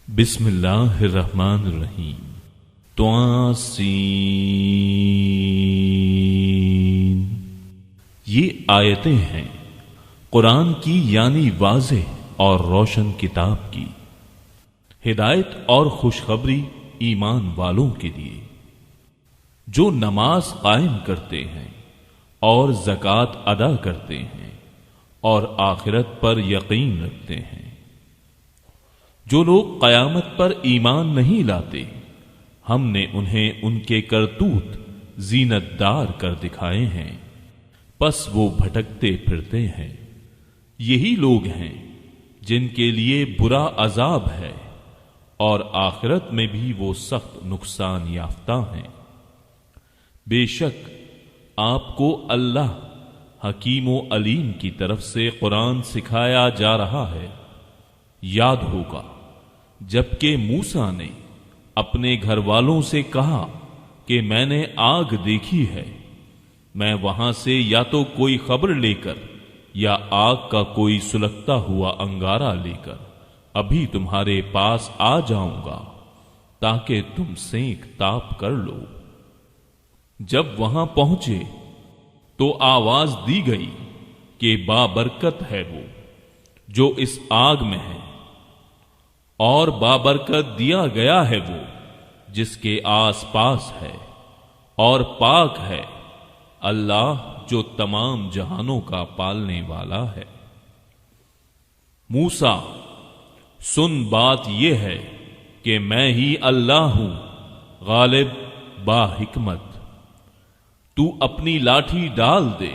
بسم اللہ الرحمن الرحیم۔ طاسین، یہ آیتیں ہیں قرآن کی، یعنی واضح اور روشن کتاب کی، ہدایت اور خوشخبری ایمان والوں کے لیے جو نماز قائم کرتے ہیں اور زکوٰۃ ادا کرتے ہیں اور آخرت پر یقین رکھتے ہیں۔ جو لوگ قیامت پر ایمان نہیں لاتے، ہم نے انہیں ان کے کرتوت زینت دار کر دکھائے ہیں، پس وہ بھٹکتے پھرتے ہیں۔ یہی لوگ ہیں جن کے لیے برا عذاب ہے اور آخرت میں بھی وہ سخت نقصان یافتہ ہیں۔ بے شک آپ کو اللہ حکیم و علیم کی طرف سے قرآن سکھایا جا رہا ہے۔ یاد ہوگا جبکہ موسیٰ نے اپنے گھر والوں سے کہا کہ میں نے آگ دیکھی ہے، میں وہاں سے یا تو کوئی خبر لے کر یا آگ کا کوئی سلگتا ہوا انگارہ لے کر ابھی تمہارے پاس آ جاؤں گا تاکہ تم سینک تاپ کر لو۔ جب وہاں پہنچے تو آواز دی گئی کہ بابرکت ہے وہ جو اس آگ میں ہے، اور بابرکت دیا گیا ہے وہ جس کے آس پاس ہے، اور پاک ہے اللہ جو تمام جہانوں کا پالنے والا ہے۔ موسیٰ، سن بات یہ ہے کہ میں ہی اللہ ہوں، غالب با حکمت، تو اپنی لاٹھی ڈال دے۔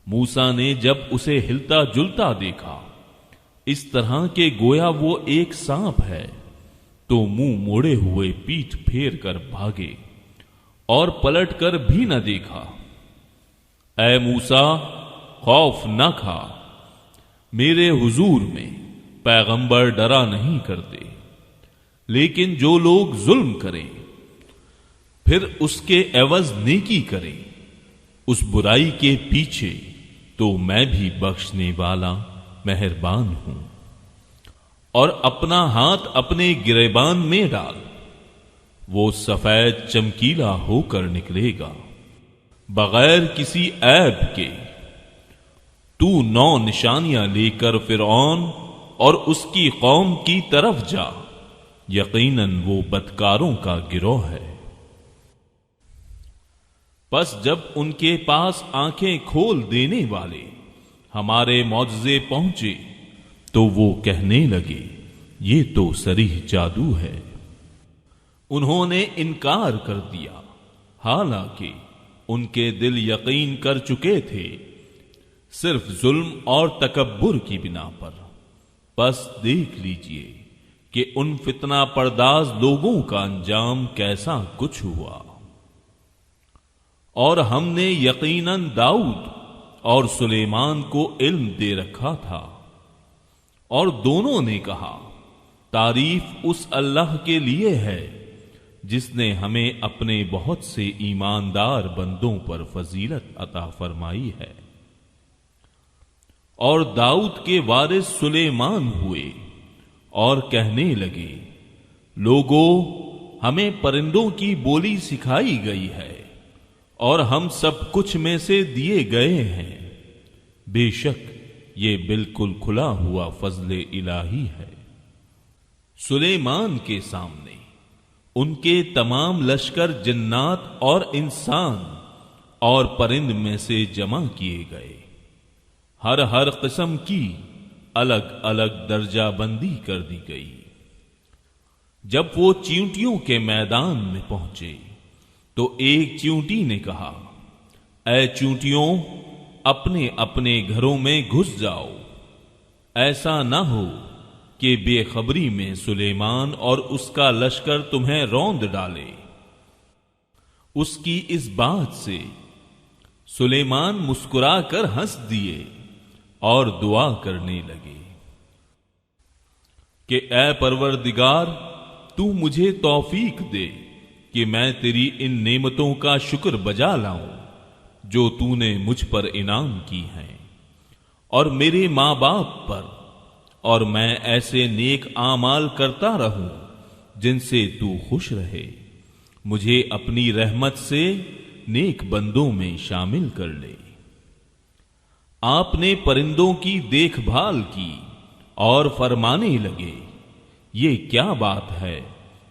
موسیٰ نے جب اسے ہلتا جلتا دیکھا اس طرح کہ گویا وہ ایک سانپ ہے، تو منہ موڑے ہوئے پیٹھ پھیر کر بھاگے اور پلٹ کر بھی نہ دیکھا۔ اے موسیٰ، خوف نہ کھا، میرے حضور میں پیغمبر ڈرا نہیں کرتے، لیکن جو لوگ ظلم کریں پھر اس کے عوض نیکی کریں اس برائی کے پیچھے، تو میں بھی بخشنے والا مہربان ہوں۔ اور اپنا ہاتھ اپنے گریبان میں ڈال، وہ سفید چمکیلا ہو کر نکلے گا بغیر کسی عیب کے۔ تو 9 نشانیاں لے کر فرعون اور اس کی قوم کی طرف جا، یقیناً وہ بدکاروں کا گروہ ہے۔ پس جب ان کے پاس آنکھیں کھول دینے والے ہمارے معجزے پہنچے تو وہ کہنے لگے یہ تو صریح جادو ہے۔ انہوں نے انکار کر دیا حالانکہ ان کے دل یقین کر چکے تھے، صرف ظلم اور تکبر کی بنا پر۔ پس دیکھ لیجئے کہ ان فتنہ پرداز لوگوں کا انجام کیسا کچھ ہوا۔ اور ہم نے یقیناً داؤد اور سلیمان کو علم دے رکھا تھا، اور دونوں نے کہا تعریف اس اللہ کے لیے ہے جس نے ہمیں اپنے بہت سے ایماندار بندوں پر فضیلت عطا فرمائی ہے۔ اور داؤد کے وارث سلیمان ہوئے اور کہنے لگے لوگوں، ہمیں پرندوں کی بولی سکھائی گئی ہے اور ہم سب کچھ میں سے دیے گئے ہیں، بے شک یہ بالکل کھلا ہوا فضل الہی ہے۔ سلیمان کے سامنے ان کے تمام لشکر جنات اور انسان اور پرند میں سے جمع کیے گئے، ہر قسم کی الگ الگ درجہ بندی کر دی گئی۔ جب وہ چیونٹیوں کے میدان میں پہنچے تو ایک چیونٹی نے کہا اے چیونٹیوں، اپنے اپنے گھروں میں گھس جاؤ، ایسا نہ ہو کہ بے خبری میں سلیمان اور اس کا لشکر تمہیں روند ڈالے۔ اس کی اس بات سے سلیمان مسکرا کر ہنس دیے اور دعا کرنے لگے کہ اے پروردگار، تو مجھے توفیق دے کہ میں تیری ان نعمتوں کا شکر بجا لاؤں جو تو نے مجھ پر انعام کی ہیں، اور میرے ماں باپ پر اور میں ایسے نیک اعمال کرتا رہوں جن سے تو خوش رہے۔ مجھے اپنی رحمت سے نیک بندوں میں شامل کر لے۔ آپ نے پرندوں کی دیکھ بھال کی اور فرمانے لگے، یہ کیا بات ہے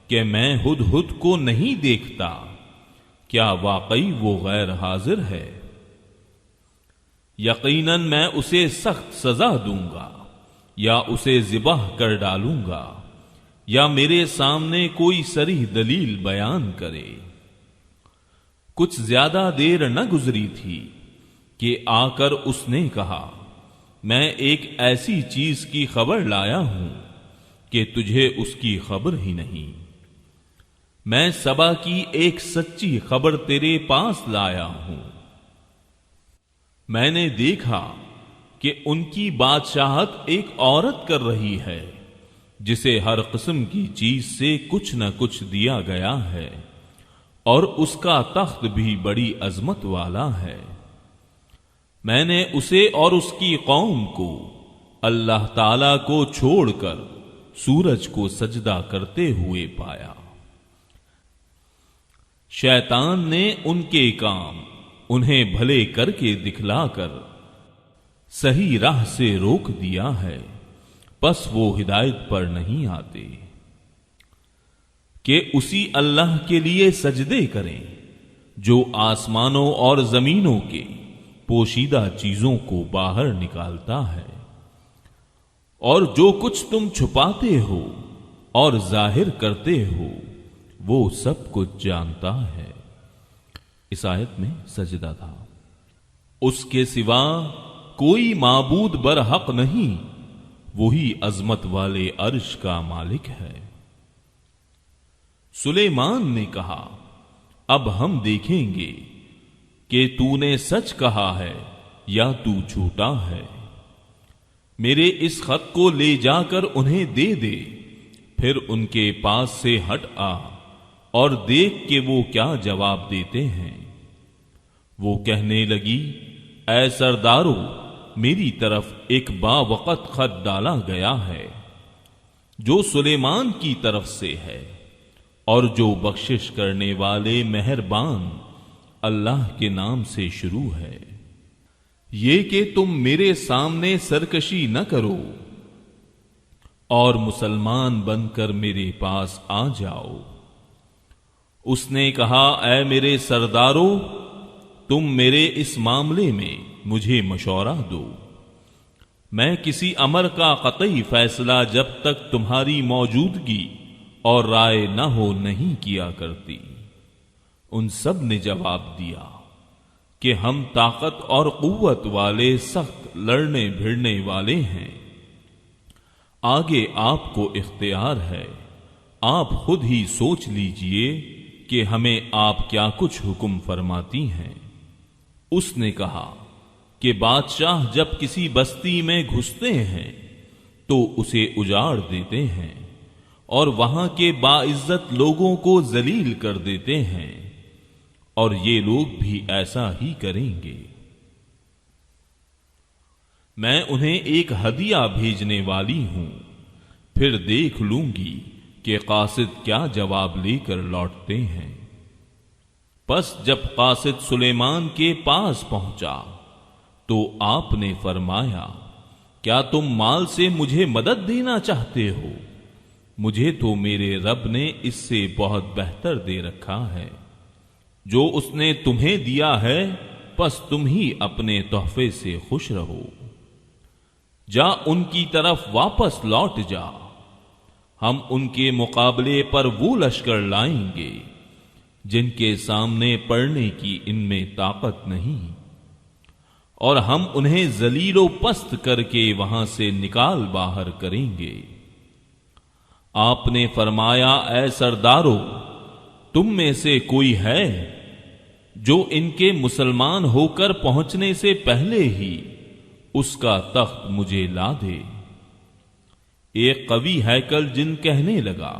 کہ میں ہدہد کو نہیں دیکھتا؟ کیا واقعی وہ غیر حاضر ہے؟ یقیناً میں اسے سخت سزا دوں گا، یا اسے ذبح کر ڈالوں گا، یا میرے سامنے کوئی صریح دلیل بیان کرے۔ کچھ زیادہ دیر نہ گزری تھی کہ آ کر اس نے کہا، میں ایک ایسی چیز کی خبر لایا ہوں کہ تجھے اس کی خبر ہی نہیں۔ میں سبا کی ایک سچی خبر تیرے پاس لایا ہوں۔ میں نے دیکھا کہ ان کی بادشاہت ایک عورت کر رہی ہے جسے ہر قسم کی چیز سے کچھ نہ کچھ دیا گیا ہے، اور اس کا تخت بھی بڑی عظمت والا ہے۔ میں نے اسے اور اس کی قوم کو اللہ تعالی کو چھوڑ کر سورج کو سجدہ کرتے ہوئے پایا۔ شیطان نے ان کے کام انہیں بھلے کر کے دکھلا کر صحیح راہ سے روک دیا ہے، پس وہ ہدایت پر نہیں آتے کہ اسی اللہ کے لیے سجدے کریں جو آسمانوں اور زمینوں کے پوشیدہ چیزوں کو باہر نکالتا ہے، اور جو کچھ تم چھپاتے ہو اور ظاہر کرتے ہو وہ سب کچھ جانتا ہے۔ اس آیت میں سجدہ تھا۔ اس کے سوا کوئی معبود برحق نہیں، وہی عظمت والے عرش کا مالک ہے۔ سلیمان نے کہا، اب ہم دیکھیں گے کہ تو نے سچ کہا ہے یا تو جھوٹا ہے۔ میرے اس خط کو لے جا کر انہیں دے دے، پھر ان کے پاس سے ہٹ آ اور دیکھ کہ وہ کیا جواب دیتے ہیں۔ وہ کہنے لگی، اے سردارو، میری طرف ایک باوقت خط ڈالا گیا ہے جو سلیمان کی طرف سے ہے، اور جو بخشش کرنے والے مہربان اللہ کے نام سے شروع ہے۔ یہ کہ تم میرے سامنے سرکشی نہ کرو اور مسلمان بن کر میرے پاس آ جاؤ۔ اس نے کہا، اے میرے سردارو، تم میرے اس معاملے میں مجھے مشورہ دو۔ میں کسی امر کا قطعی فیصلہ جب تک تمہاری موجودگی اور رائے نہ ہو نہیں کیا کرتی۔ ان سب نے جواب دیا کہ ہم طاقت اور قوت والے، سخت لڑنے بھڑنے والے ہیں، آگے آپ کو اختیار ہے، آپ خود ہی سوچ لیجئے کہ ہمیں آپ کیا کچھ حکم فرماتی ہیں۔ اس نے کہا کہ بادشاہ جب کسی بستی میں گھستے ہیں تو اسے اجاڑ دیتے ہیں اور وہاں کے باعزت لوگوں کو ذلیل کر دیتے ہیں، اور یہ لوگ بھی ایسا ہی کریں گے۔ میں انہیں ایک ہدیہ بھیجنے والی ہوں، پھر دیکھ لوں گی کہ قاصد کیا جواب لے کر لوٹتے ہیں۔ پس جب قاصد سلیمان کے پاس پہنچا تو آپ نے فرمایا، کیا تم مال سے مجھے مدد دینا چاہتے ہو؟ مجھے تو میرے رب نے اس سے بہت بہتر دے رکھا ہے۔ جو اس نے تمہیں دیا ہے پس تم ہی اپنے تحفے سے خوش رہو۔ جا ان کی طرف واپس لوٹ جا، ہم ان کے مقابلے پر وہ لشکر لائیں گے جن کے سامنے پڑنے کی ان میں طاقت نہیں، اور ہم انہیں ذلیل و پست کر کے وہاں سے نکال باہر کریں گے۔ آپ نے فرمایا، اے سردارو، تم میں سے کوئی ہے جو ان کے مسلمان ہو کر پہنچنے سے پہلے ہی اس کا تخت مجھے لا دے۔ ایک قوی ہیکل جن کہنے لگا،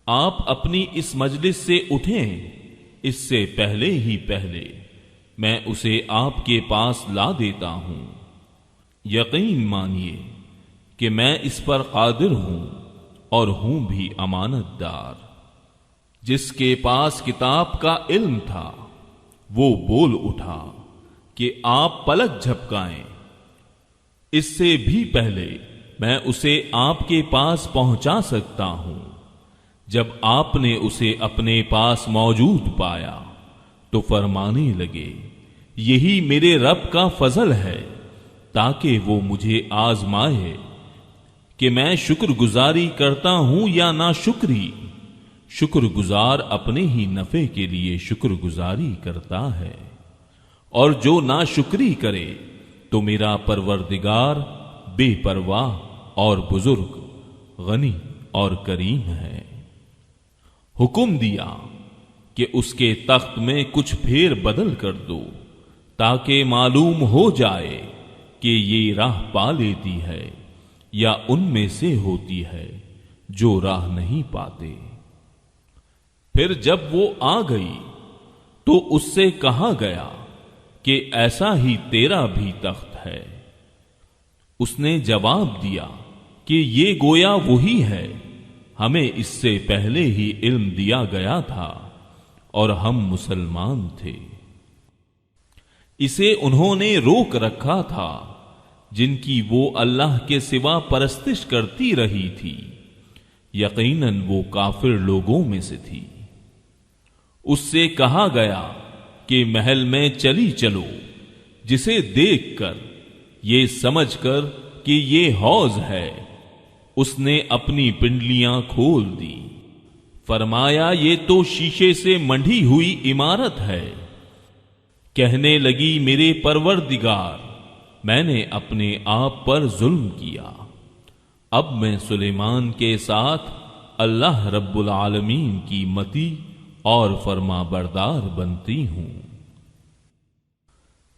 آپ اپنی اس مجلس سے اٹھیں، اس سے پہلے ہی پہلے میں اسے آپ کے پاس لا دیتا ہوں۔ یقین مانیے کہ میں اس پر قادر ہوں اور ہوں بھی امانت دار۔ جس کے پاس کتاب کا علم تھا وہ بول اٹھا کہ آپ پلک جھپکائیں، اس سے بھی پہلے میں اسے آپ کے پاس پہنچا سکتا ہوں۔ جب آپ نے اسے اپنے پاس موجود پایا تو فرمانے لگے، یہی میرے رب کا فضل ہے تاکہ وہ مجھے آزمائے کہ میں شکر گزاری کرتا ہوں یا ناشکری۔ شکر گزار اپنے ہی نفع کے لیے شکر گزاری کرتا ہے، اور جو ناشکری کرے تو میرا پروردگار بے پرواہ اور بزرگ، غنی اور کریم ہے۔ حکم دیا کہ اس کے تخت میں کچھ پھیر بدل کر دو تاکہ معلوم ہو جائے کہ یہ راہ پا لیتی ہے یا ان میں سے ہوتی ہے جو راہ نہیں پاتے۔ پھر جب وہ آ گئی تو اس سے کہا گیا کہ ایسا ہی تیرا بھی تخت ہے۔ اس نے جواب دیا کہ یہ گویا وہی ہے، ہمیں اس سے پہلے ہی علم دیا گیا تھا اور ہم مسلمان تھے۔ اسے انہوں نے روک رکھا تھا جن کی وہ اللہ کے سوا پرستش کرتی رہی تھی، یقیناً وہ کافر لوگوں میں سے تھی۔ اس سے کہا گیا کہ محل میں چلی چلو، جسے دیکھ کر یہ سمجھ کر کہ یہ حوض ہے اس نے اپنی پنڈلیاں کھول دی۔ فرمایا یہ تو شیشے سے منڈھی ہوئی عمارت ہے۔ کہنے لگی میرے پروردگار، میں نے اپنے آپ پر ظلم کیا، اب میں سلیمان کے ساتھ اللہ رب العالمین کی متی اور فرما بردار بنتی ہوں۔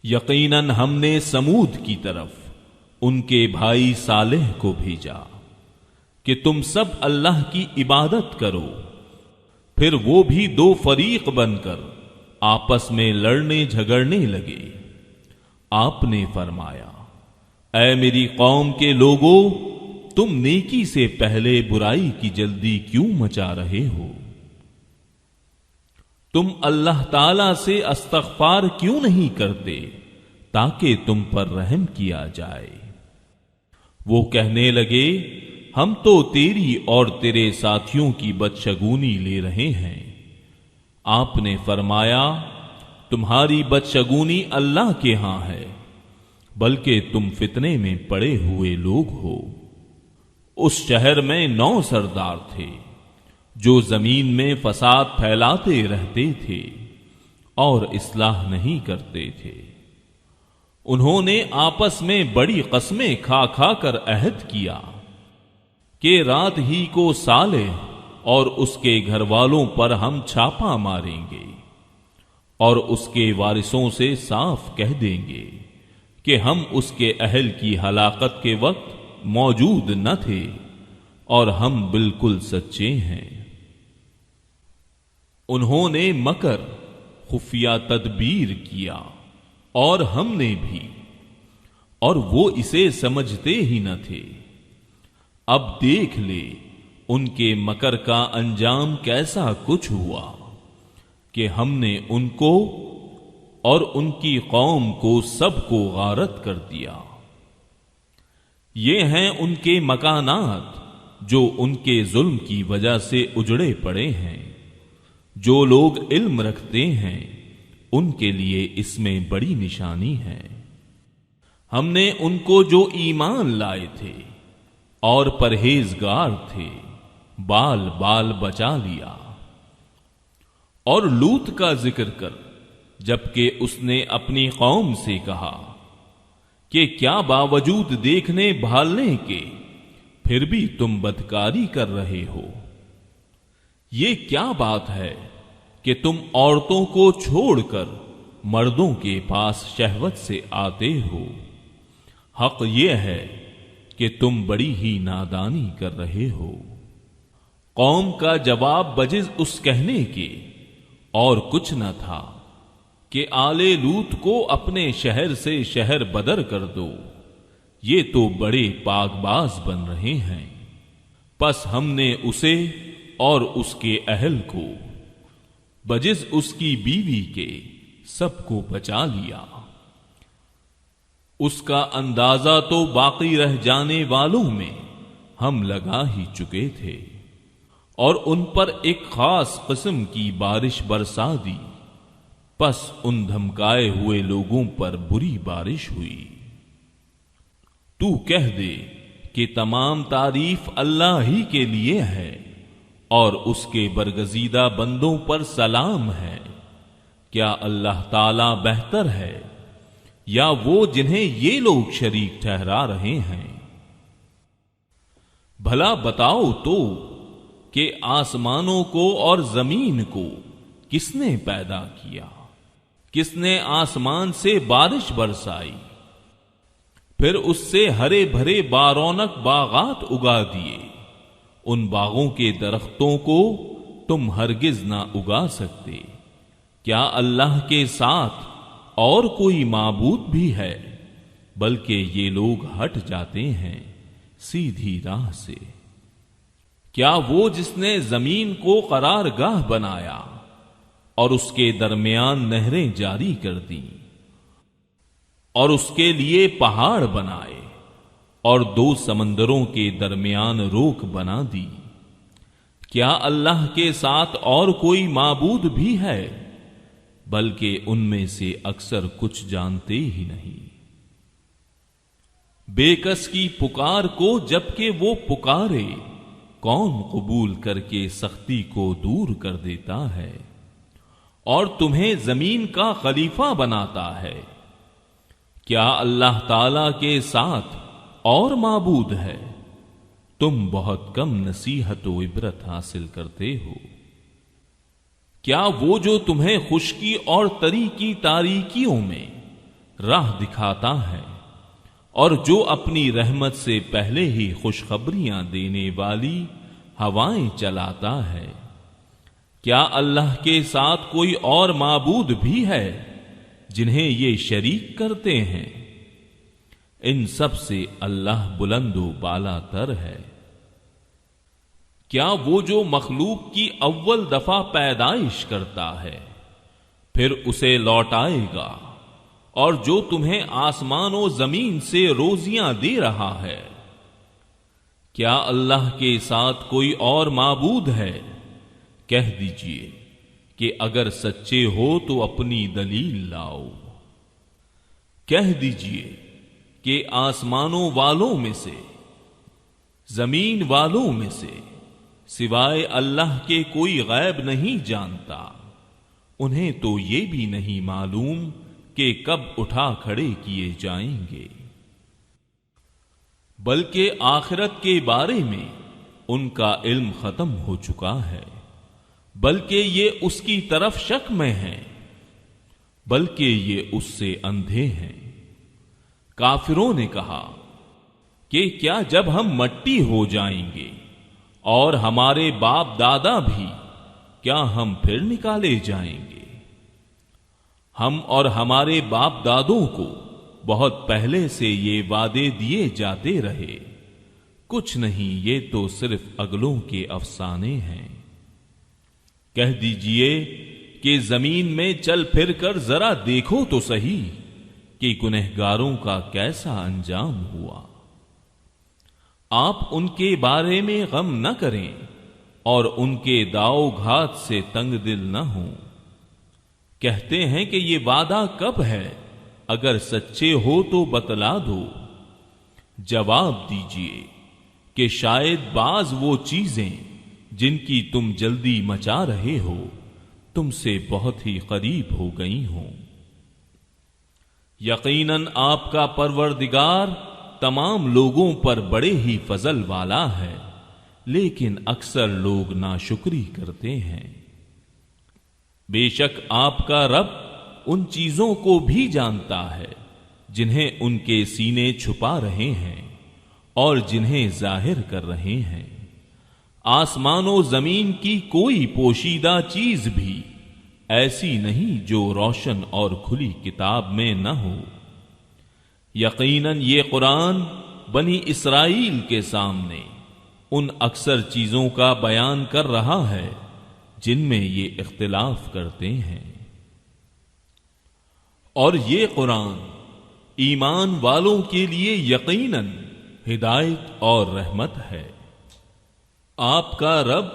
یقیناً ہم نے سمود کی طرف ان کے بھائی صالح کو بھیجا کہ تم سب اللہ کی عبادت کرو، پھر وہ بھی دو فریق بن کر آپس میں لڑنے جھگڑنے لگے۔ آپ نے فرمایا، اے میری قوم کے لوگوں، تم نیکی سے پہلے برائی کی جلدی کیوں مچا رہے ہو؟ تم اللہ تعالی سے استغفار کیوں نہیں کرتے تاکہ تم پر رحم کیا جائے؟ وہ کہنے لگے، ہم تو تیری اور تیرے ساتھیوں کی بدشگونی لے رہے ہیں۔ آپ نے فرمایا، تمہاری بدشگونی اللہ کے ہاں ہے، بلکہ تم فتنے میں پڑے ہوئے لوگ ہو۔ اس شہر میں 9 سردار تھے جو زمین میں فساد پھیلاتے رہتے تھے اور اصلاح نہیں کرتے تھے۔ انہوں نے آپس میں بڑی قسمیں کھا کھا کر عہد کیا کہ رات ہی کو صالح اور اس کے گھر والوں پر ہم چھاپا ماریں گے اور اس کے وارثوں سے صاف کہہ دیں گے کہ ہم اس کے اہل کی ہلاکت کے وقت موجود نہ تھے اور ہم بالکل سچے ہیں۔ انہوں نے مکر خفیہ تدبیر کیا اور ہم نے بھی، اور وہ اسے سمجھتے ہی نہ تھے۔ اب دیکھ لے ان کے مکر کا انجام کیسا کچھ ہوا کہ ہم نے ان کو اور ان کی قوم کو سب کو غارت کر دیا۔ یہ ہیں ان کے مکانات جو ان کے ظلم کی وجہ سے اجڑے پڑے ہیں۔ جو لوگ علم رکھتے ہیں ان کے لیے اس میں بڑی نشانی ہے۔ ہم نے ان کو جو ایمان لائے تھے اور پرہیزگار تھے بال بال بچا لیا۔ اور لوط کا ذکر کر جبکہ اس نے اپنی قوم سے کہا کہ کیا باوجود دیکھنے بھالنے کے پھر بھی تم بدکاری کر رہے ہو؟ یہ کیا بات ہے کہ تم عورتوں کو چھوڑ کر مردوں کے پاس شہوت سے آتے ہو؟ حق یہ ہے کہ تم بڑی ہی نادانی کر رہے ہو۔ قوم کا جواب بجز اس کہنے کے اور کچھ نہ تھا کہ آل لوط کو اپنے شہر سے شہر بدر کر دو، یہ تو بڑے پاک باز بن رہے ہیں۔ پس ہم نے اسے اور اس کے اہل کو بجز اس کی بیوی کے سب کو بچا لیا۔ اس کا اندازہ تو باقی رہ جانے والوں میں ہم لگا ہی چکے تھے، اور ان پر ایک خاص قسم کی بارش برسا دی، پس ان دھمکائے ہوئے لوگوں پر بری بارش ہوئی۔ تو کہہ دے کہ تمام تعریف اللہ ہی کے لیے ہے، اور اس کے برگزیدہ بندوں پر سلام ہے۔ کیا اللہ تعالی بہتر ہے یا وہ جنہیں یہ لوگ شریک ٹھہرا رہے ہیں؟ بھلا بتاؤ تو کہ آسمانوں کو اور زمین کو کس نے پیدا کیا؟ کس نے آسمان سے بارش برسائی، پھر اس سے ہرے بھرے بارونق باغات اگا دیے؟ ان باغوں کے درختوں کو تم ہرگز نہ اگا سکتے۔ کیا اللہ کے ساتھ اور کوئی معبود بھی ہے؟ بلکہ یہ لوگ ہٹ جاتے ہیں سیدھی راہ سے۔ کیا وہ جس نے زمین کو قرار گاہ بنایا اور اس کے درمیان نہریں جاری کر دیں، اور اس کے لیے پہاڑ بنائے اور دو سمندروں کے درمیان روک بنا دی؟ کیا اللہ کے ساتھ اور کوئی معبود بھی ہے؟ بلکہ ان میں سے اکثر کچھ جانتے ہی نہیں۔ بے کس کی پکار کو جبکہ وہ پکارے، کون قبول کر کے سختی کو دور کر دیتا ہے؟ اور تمہیں زمین کا خلیفہ بناتا ہے۔ کیا اللہ تعالی کے ساتھ اور معبود ہے؟ تم بہت کم نصیحت و عبرت حاصل کرتے ہو۔ کیا وہ جو تمہیں خشکی اور تری کی تاریکیوں میں راہ دکھاتا ہے، اور جو اپنی رحمت سے پہلے ہی خوشخبریاں دینے والی ہوائیں چلاتا ہے؟ کیا اللہ کے ساتھ کوئی اور معبود بھی ہے جنہیں یہ شریک کرتے ہیں؟ ان سب سے اللہ بلند و بالا تر ہے۔ کیا وہ جو مخلوق کی اول دفعہ پیدائش کرتا ہے پھر اسے لوٹائے گا، اور جو تمہیں آسمان و زمین سے روزیاں دے رہا ہے؟ کیا اللہ کے ساتھ کوئی اور معبود ہے؟ کہہ دیجئے کہ اگر سچے ہو تو اپنی دلیل لاؤ۔ کہہ دیجئے کہ آسمانوں والوں میں سے، زمین والوں میں سے سوائے اللہ کے کوئی غیب نہیں جانتا۔ انہیں تو یہ بھی نہیں معلوم کہ کب اٹھا کھڑے کیے جائیں گے، بلکہ آخرت کے بارے میں ان کا علم ختم ہو چکا ہے، بلکہ یہ اس کی طرف شک میں ہیں، بلکہ یہ اس سے اندھے ہیں۔ کافروں نے کہا کہ کیا جب ہم مٹی ہو جائیں گے اور ہمارے باپ دادا بھی، کیا ہم پھر نکالے جائیں گے؟ ہم اور ہمارے باپ دادوں کو بہت پہلے سے یہ وعدے دیے جاتے رہے، کچھ نہیں، یہ تو صرف اگلوں کے افسانے ہیں۔ کہہ دیجئے کہ زمین میں چل پھر کر ذرا دیکھو تو سہی کہ گنہگاروں کا کیسا انجام ہوا۔ آپ ان کے بارے میں غم نہ کریں اور ان کے داؤ گھات سے تنگ دل نہ ہوں۔ کہتے ہیں کہ یہ وعدہ کب ہے؟ اگر سچے ہو تو بتلا دو۔ جواب دیجئے کہ شاید بعض وہ چیزیں جن کی تم جلدی مچا رہے ہو تم سے بہت ہی قریب ہو گئی ہوں۔ یقیناً آپ کا پروردگار تمام لوگوں پر بڑے ہی فضل والا ہے، لیکن اکثر لوگ ناشکری کرتے ہیں۔ بے شک آپ کا رب ان چیزوں کو بھی جانتا ہے جنہیں ان کے سینے چھپا رہے ہیں اور جنہیں ظاہر کر رہے ہیں۔ آسمان و زمین کی کوئی پوشیدہ چیز بھی ایسی نہیں جو روشن اور کھلی کتاب میں نہ ہو۔ یقیناً یہ قرآن بنی اسرائیل کے سامنے ان اکثر چیزوں کا بیان کر رہا ہے جن میں یہ اختلاف کرتے ہیں، اور یہ قرآن ایمان والوں کے لیے یقیناً ہدایت اور رحمت ہے۔ آپ کا رب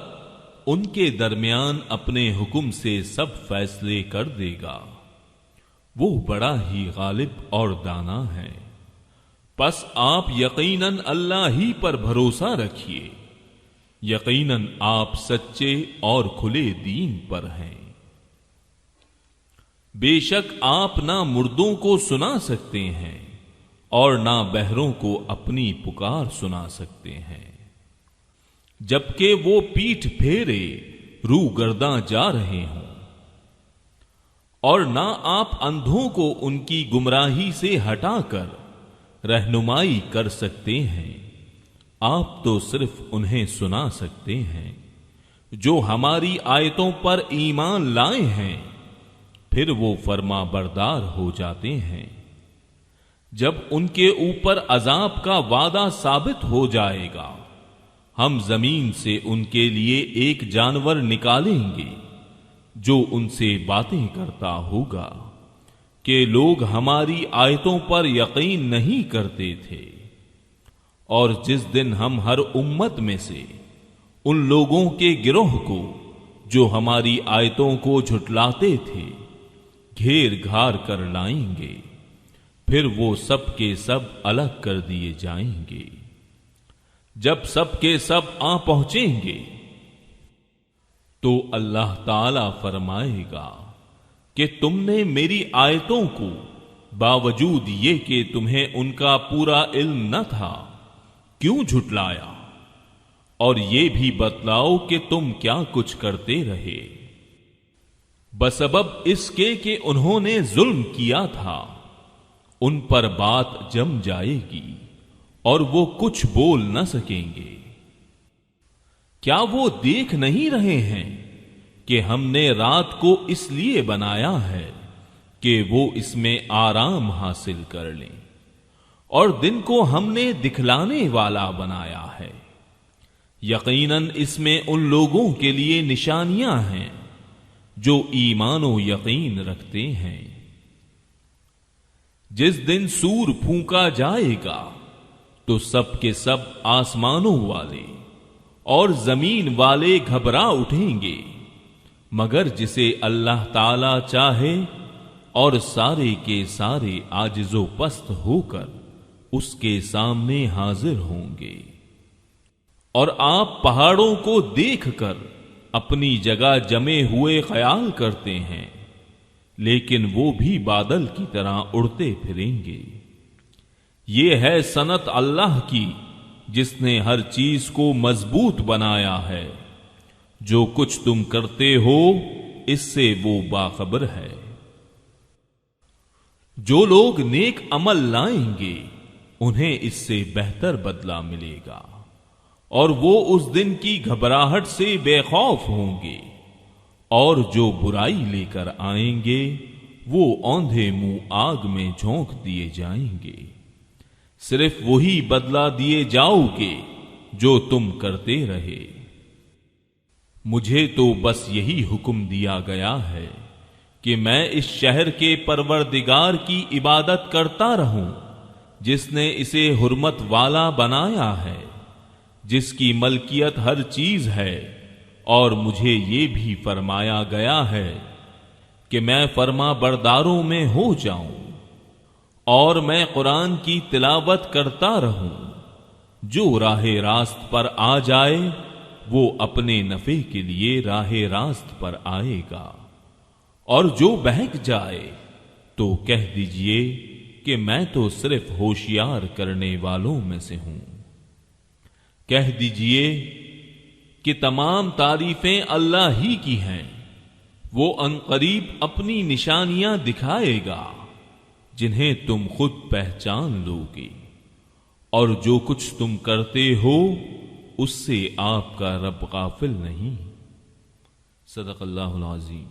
ان کے درمیان اپنے حکم سے سب فیصلے کر دے گا، وہ بڑا ہی غالب اور دانا ہے۔ پس آپ یقیناً اللہ ہی پر بھروسہ رکھیے، یقیناً آپ سچے اور کھلے دین پر ہیں۔ بے شک آپ نہ مردوں کو سنا سکتے ہیں اور نہ بہروں کو اپنی پکار سنا سکتے ہیں، جبکہ وہ پیٹھ پھیرے روح گرداں جا رہے ہوں، اور نہ آپ اندھوں کو ان کی گمراہی سے ہٹا کر رہنمائی کر سکتے ہیں، آپ تو صرف انہیں سنا سکتے ہیں جو ہماری آیتوں پر ایمان لائے ہیں، پھر وہ فرما بردار ہو جاتے ہیں۔ جب ان کے اوپر عذاب کا وعدہ ثابت ہو جائے گا، ہم زمین سے ان کے لیے ایک جانور نکالیں گے جو ان سے باتیں کرتا ہوگا کہ لوگ ہماری آیتوں پر یقین نہیں کرتے تھے، اور جس دن ہم ہر امت میں سے ان لوگوں کے گروہ کو جو ہماری آیتوں کو جھٹلاتے تھے گھیر گھار کر لائیں گے، پھر وہ سب کے سب الگ کر دیے جائیں گے۔ جب سب کے سب آ پہنچیں گے تو اللہ تعالی فرمائے گا کہ تم نے میری آیتوں کو باوجود یہ کہ تمہیں ان کا پورا علم نہ تھا کیوں جھٹلایا، اور یہ بھی بتلاؤ کہ تم کیا کچھ کرتے رہے۔ بسبب اس کے کہ انہوں نے ظلم کیا تھا، ان پر بات جم جائے گی اور وہ کچھ بول نہ سکیں گے۔ کیا وہ دیکھ نہیں رہے ہیں کہ ہم نے رات کو اس لیے بنایا ہے کہ وہ اس میں آرام حاصل کر لیں، اور دن کو ہم نے دکھلانے والا بنایا ہے؟ یقیناً اس میں ان لوگوں کے لیے نشانیاں ہیں جو ایمان و یقین رکھتے ہیں۔ جس دن سور پھونکا جائے گا تو سب کے سب آسمانوں والے اور زمین والے گھبرا اٹھیں گے، مگر جسے اللہ تعالی چاہے، اور سارے کے سارے عاجز و پست ہو کر اس کے سامنے حاضر ہوں گے۔ اور آپ پہاڑوں کو دیکھ کر اپنی جگہ جمے ہوئے خیال کرتے ہیں، لیکن وہ بھی بادل کی طرح اڑتے پھریں گے۔ یہ ہے سنت اللہ کی جس نے ہر چیز کو مضبوط بنایا ہے، جو کچھ تم کرتے ہو اس سے وہ باخبر ہے۔ جو لوگ نیک عمل لائیں گے انہیں اس سے بہتر بدلہ ملے گا، اور وہ اس دن کی گھبراہٹ سے بے خوف ہوں گے، اور جو برائی لے کر آئیں گے وہ اوندھے منہ آگ میں جھونک دیے جائیں گے۔ صرف وہی بدلہ دیے جاؤ گے جو تم کرتے رہے۔ مجھے تو بس یہی حکم دیا گیا ہے کہ میں اس شہر کے پروردگار کی عبادت کرتا رہوں جس نے اسے حرمت والا بنایا ہے، جس کی ملکیت ہر چیز ہے، اور مجھے یہ بھی فرمایا گیا ہے کہ میں فرما برداروں میں ہو جاؤں، اور میں قرآن کی تلاوت کرتا رہوں۔ جو راہ راست پر آ جائے وہ اپنے نفع کے لیے راہ راست پر آئے گا، اور جو بہک جائے تو کہہ دیجئے کہ میں تو صرف ہوشیار کرنے والوں میں سے ہوں۔ کہہ دیجئے کہ تمام تعریفیں اللہ ہی کی ہیں، وہ عنقریب اپنی نشانیاں دکھائے گا جنہیں تم خود پہچان لو گے، اور جو کچھ تم کرتے ہو اس سے آپ کا رب غافل نہیں۔ صدق اللہ العظیم۔